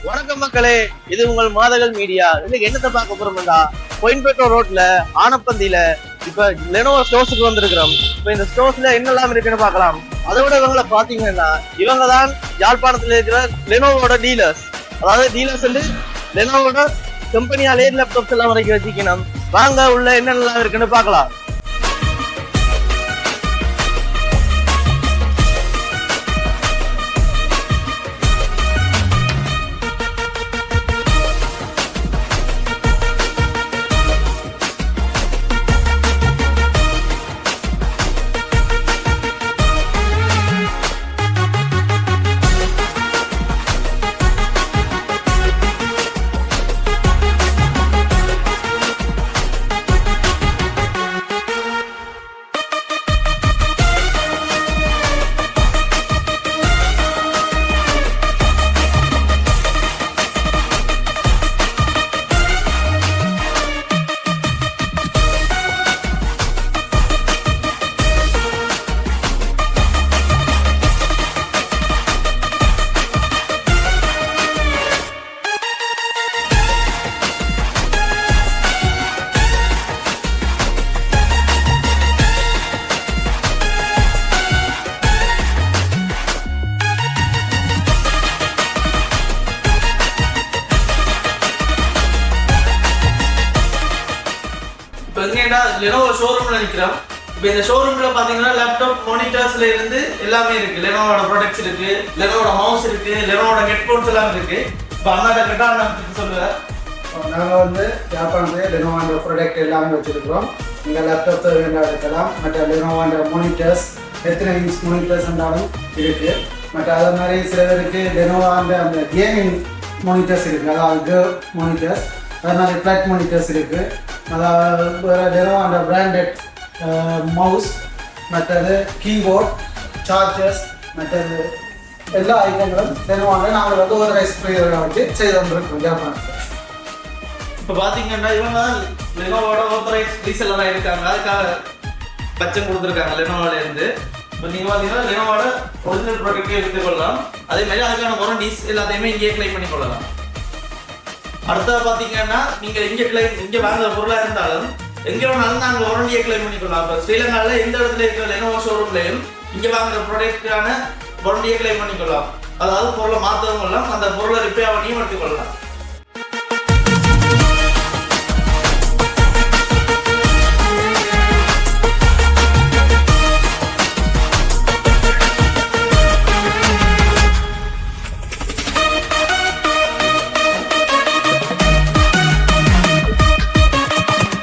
வணக்கம் மக்களே, இது உங்கள் மாதகள் மீடியா. இன்னைக்கு என்னத்தை பார்க்க போறோம்டா, கோயம்பேட்டூர் ரோட்ல ஆனப்பந்தியில இப்ப லெனோவோ ஸ்டோர்ஸுக்கு வந்திருக்கிறோம். இப்ப இந்த ஸ்டோர்ஸ்ல என்னெல்லாம் இருக்குன்னு பார்க்கலாம். அதோட இவங்களை பாத்தீங்கன்னா இவங்க தான் யாழ்ப்பாணத்துல இருக்கிற லெனோவோட டீலர்ஸ். அதாவது டீலர்ஸ் வந்து லெனோவோட கம்பெனியாலே லேப்டாப்ஸ் எல்லாம் வரைக்கும் வச்சுக்கணும். வாங்க உள்ள என்னென்னலாம் இருக்குன்னு பார்க்கலாம். லெனோவோ ஷோரூம்ல நிக்கிறோம். இப்போ இந்த ஷோரூம்ல பாத்தீங்கன்னா லேப்டாப் மானிட்டர்ஸ்ல இருந்து எல்லாமே இருக்கு. லெனோவோட ப்ராடக்ட்ஸ் இருக்கு, லெனோவோட மவுஸ் இருக்கு, லெனோவோட ஹெட்போன்ஸ் எல்லாம் இருக்கு. இப்போ அண்ணாட்ட கேட்டா அண்ணா சொல்லுவேன். நாங்கள் வந்து யாழ்ப்பாணத்துல லெனோவோட ப்ராடக்ட் எல்லாமே வச்சிருக்கிறோம். நீங்கள் லேப்டாப் வேண்டாம் எடுக்கலாம். மற்ற லெனோவோட மானிட்டர்ஸ் எத்தனை இன்ச் மானிட்டர்ஸ் இருந்தாலும் இருக்கு. மற்ற அதே மாதிரி சில பேருக்கு லெனோவோட அந்த கேமிங் மானிட்டர்ஸ் இருக்கு, அதாவது மானிட்டர்ஸ். அதே மாதிரி ஃப்ளாட் மானிட்டர்ஸ் இருக்கு. அதாவது லெனோவோட பிராண்டட் மவுஸ், மற்றது கீபோர்ட், சார்ஜர்ஸ், மற்றது எல்லா ஐட்டங்களும் லெனோவோட நாங்கள் வந்து ஒரு ரைஸ் வச்சு செய்து வந்துருக்கோம் ஜாப்பானத்தில். இப்போ பார்த்தீங்கன்னா இவங்க தான் லெனோவோட ஆத்தரைஸ் ரீசெல்லராக இருக்காங்க. அதுக்காக பச்சை கொடுத்துருக்காங்க லெனோவோல இருந்து. இப்போ நீங்கள் பார்த்தீங்கன்னா லெனோவோட ஒரிஜினல் ப்ராடக்ட்டே எடுத்துக்கொள்ளலாம். அதே மாதிரி அதுக்கான வாரண்டிஸ் எல்லாத்தையுமே இங்கேயே கிளைம் பண்ணிக்கொள்ளலாம். அடுத்தது பார்த்தீங்கன்னா நீங்கள் இங்கே வாங்குற பொருளாக இருந்தாலும் எங்கே வேணாலும் நாங்கள் வாரண்டியை கிளைம் பண்ணிக்கொள்ளலாம். இப்போ ஸ்ரீலங்காவில் எந்த இடத்துல இருக்கிற லெனோவோ ஷோரூம்லையும் இங்கே வாங்குற ப்ராடக்டான வாரண்டியை கிளைம் பண்ணிக்கொள்ளலாம். அதாவது பொருளை மாற்றவும் கொள்ளலாம், அந்த பொருளை ரிப்பேர் பண்ணியும் எடுத்துக்கொள்ளலாம்.